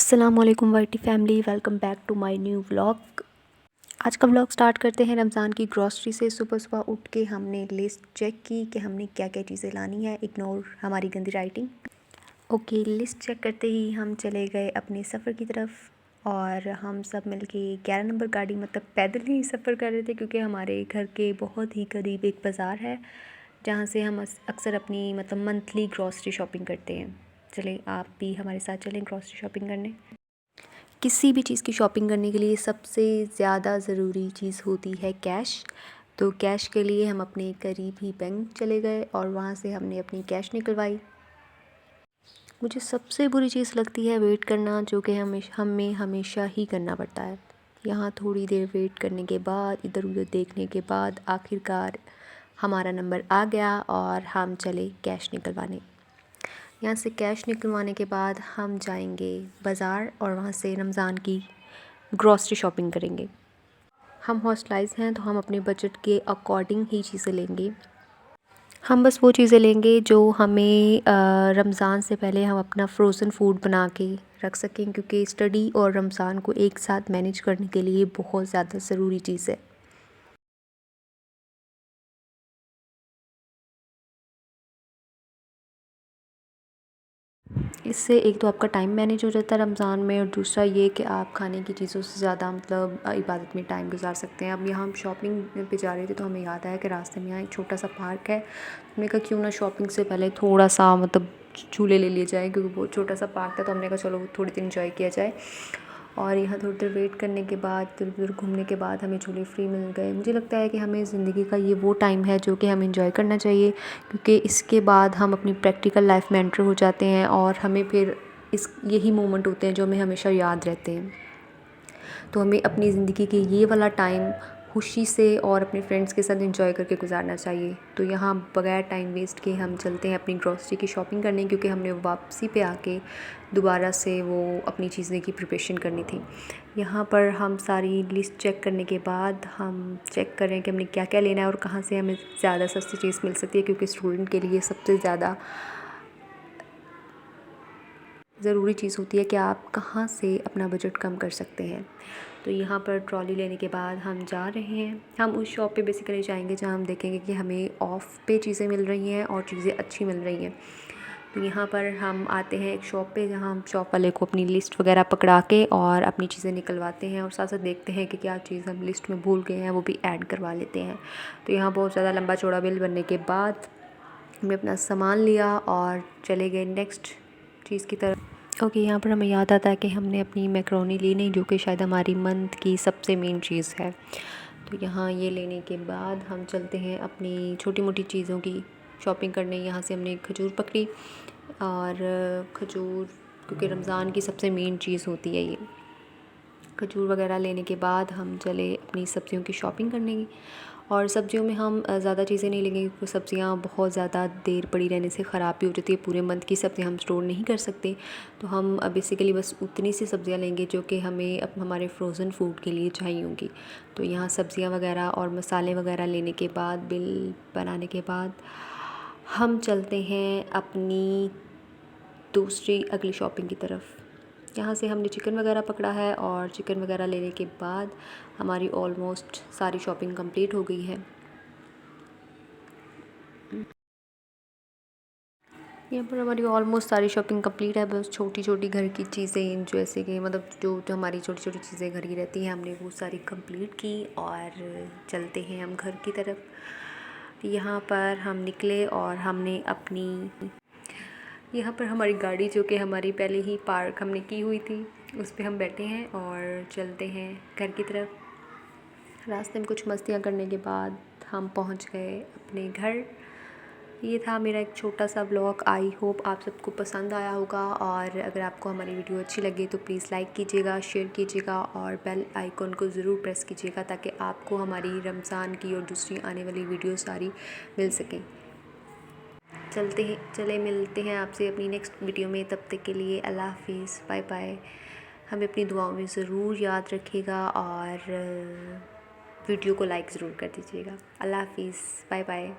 अस्सलामुअलैकुम YT family, welcome back to my new vlog. आज का व्लॉग स्टार्ट करते हैं रमज़ान की ग्रॉसरी से। सुबह सुबह उठ के हमने लिस्ट चेक की कि हमने क्या क्या चीज़ें लानी है। इग्नोर हमारी गंदी राइटिंग। ओके, लिस्ट चेक करते ही हम चले गए अपने सफ़र की तरफ और हम सब मिलके 11 नंबर गाड़ी मतलब पैदल ही सफ़र कर रहे थे, क्योंकि हमारे घर के बहुत ही करीब एक बाज़ार है जहाँ से हम अक्सर अपनी मतलब मंथली ग्रॉसरी शॉपिंग करते हैं। चलें आप भी हमारे साथ चलें ग्रॉसरी शॉपिंग करने। किसी भी चीज़ की शॉपिंग करने के लिए सबसे ज़्यादा ज़रूरी चीज़ होती है कैश। तो कैश के लिए हम अपने करीब ही बैंक चले गए और वहाँ से हमने अपनी कैश निकलवाई। मुझे सबसे बुरी चीज़ लगती है वेट करना, जो कि हमें हमेशा ही करना पड़ता है। यहाँ थोड़ी देर वेट करने के बाद, इधर उधर देखने के बाद आखिरकार हमारा नंबर आ गया और हम चले कैश निकलवाने। यहाँ से कैश निकलवाने के बाद हम जाएंगे बाज़ार और वहाँ से रमज़ान की ग्रॉसरी शॉपिंग करेंगे। हम हॉस्टलाइज हैं तो हम अपने बजट के अकॉर्डिंग ही चीज़ें लेंगे। हम बस वो चीज़ें लेंगे जो हमें रमज़ान से पहले हम अपना फ्रोज़न फूड बना के रख सकें, क्योंकि स्टडी और रमज़ान को एक साथ मैनेज करने के लिए बहुत ज़्यादा ज़रूरी चीज़ है। इससे एक तो आपका टाइम मैनेज हो जाता है रमज़ान में, और दूसरा ये कि आप खाने की चीज़ों से ज़्यादा मतलब इबादत में टाइम गुजार सकते हैं। अब यहाँ हम शॉपिंग पे जा रहे थे तो हमें याद आया कि रास्ते में यहाँ एक छोटा सा पार्क है। हमने कहा क्यों ना शॉपिंग से पहले थोड़ा सा मतलब झूले ले लिए जाए, क्योंकि बहुत छोटा सा पार्क था। तो हमने कहा चलो थोड़ी देर इंजॉय किया जाए। और यहाँ थोड़ी देर वेट करने के बाद, इधर उधर घूमने के बाद हमें झूले फ्री मिल गए। मुझे लगता है कि हमें ज़िंदगी का ये वो टाइम है जो कि हमें इंजॉय करना चाहिए, क्योंकि इसके बाद हम अपनी प्रैक्टिकल लाइफ में एंटर हो जाते हैं और हमें फिर यही मोमेंट होते हैं जो हमें हमेशा याद रहते हैं। तो हमें अपनी ज़िंदगी के ये वाला टाइम खुशी से और अपने फ्रेंड्स के साथ एंजॉय करके गुजारना चाहिए। तो यहाँ बगैर टाइम वेस्ट किए हम चलते हैं अपनी ग्रॉसरी की शॉपिंग करने, क्योंकि हमने वापसी पे आके दोबारा से वो अपनी चीज़ें की प्रिपरेशन करनी थी। यहाँ पर हम सारी लिस्ट चेक करने के बाद हम चेक करें कि हमने क्या क्या लेना है और कहाँ से हमें ज़्यादा सस्ती चीज़ मिल सकती है, क्योंकि स्टूडेंट के लिए सबसे ज़्यादा ज़रूरी चीज़ होती है कि आप कहाँ से अपना बजट कम कर सकते हैं। तो यहाँ पर ट्रॉली लेने के बाद हम जा रहे हैं। हम उस शॉप पे बेसिकली जाएंगे जहाँ हम देखेंगे कि हमें ऑफ़ पे चीज़ें मिल रही हैं और चीज़ें अच्छी मिल रही हैं। तो यहाँ पर हम आते हैं एक शॉप पे, जहाँ हम शॉप वाले को अपनी लिस्ट वगैरह पकड़ा के और अपनी चीज़ें निकलवाते हैं, और साथ साथ देखते हैं कि क्या चीज़ हम लिस्ट में भूल गए हैं वो भी ऐड करवा लेते हैं। तो यहाँ बहुत ज़्यादा लंबा चौड़ा बिल बनने के बाद हमने अपना सामान लिया और चले गए नेक्स्ट चीज़ की तरफ। ओके, यहाँ पर हमें याद आता है कि हमने अपनी मैक्रोनी ली नहीं, जो कि शायद हमारी मंथ की सबसे मेन चीज़ है। तो यहाँ ये लेने के बाद हम चलते हैं अपनी छोटी मोटी चीज़ों की शॉपिंग करने। यहाँ से हमने खजूर पकड़ी, और खजूर क्योंकि रमज़ान की सबसे मेन चीज़ होती है ये। खजूर वगैरह लेने के बाद हम चले अपनी सब्ज़ियों की शॉपिंग करने की। और सब्ज़ियों में हम ज़्यादा चीज़ें नहीं लेंगे, क्योंकि सब्ज़ियाँ बहुत ज़्यादा देर पड़ी रहने से ख़राब भी हो जाती है। पूरे मंथ की सब्ज़ियाँ हम स्टोर नहीं कर सकते। तो हम बेसिकली बस उतनी सी सब्ज़ियाँ लेंगे जो कि हमें अब हमारे फ्रोज़न फूड के लिए चाहिए होंगी। तो यहाँ सब्ज़ियाँ वगैरह और मसाले वगैरह लेने के बाद, बिल बनाने के बाद, हम चलते हैं अपनी दूसरी अगली शॉपिंग की तरफ। यहाँ से हमने चिकन वगैरह पकड़ा है, और चिकन वगैरह लेने के बाद हमारी ऑलमोस्ट सारी शॉपिंग कंप्लीट हो गई है। यहाँ पर हमारी ऑलमोस्ट सारी शॉपिंग कंप्लीट है। बस छोटी छोटी घर की चीज़ें, जैसे कि मतलब जो हमारी छोटी छोटी चीज़ें घर की रहती हैं, हमने वो सारी कंप्लीट की और चलते हैं हम घर की तरफ। यहाँ पर हम निकले और हमने अपनी यहाँ पर हमारी गाड़ी, जो कि हमारी पहले ही पार्क हमने की हुई थी, उस पर हम बैठे हैं और चलते हैं घर की तरफ। रास्ते में कुछ मस्तियाँ करने के बाद हम पहुँच गए अपने घर। ये था मेरा एक छोटा सा व्लॉग। आई होप आप सबको पसंद आया होगा, और अगर आपको हमारी वीडियो अच्छी लगे तो प्लीज़ लाइक कीजिएगा, शेयर कीजिएगा और बेल आइकन को ज़रूर प्रेस कीजिएगा, ताकि आपको हमारी रमज़ान की और दूसरी आने वाली वीडियो सारी मिल सकें। चले मिलते हैं आपसे अपनी नेक्स्ट वीडियो में। तब तक के लिए अल्लाह हाफिज़, बाय बाय। हमें अपनी दुआओं में ज़रूर याद रखिएगा और वीडियो को लाइक ज़रूर कर दीजिएगा। अल्लाह हाफिज़, बाय बाय।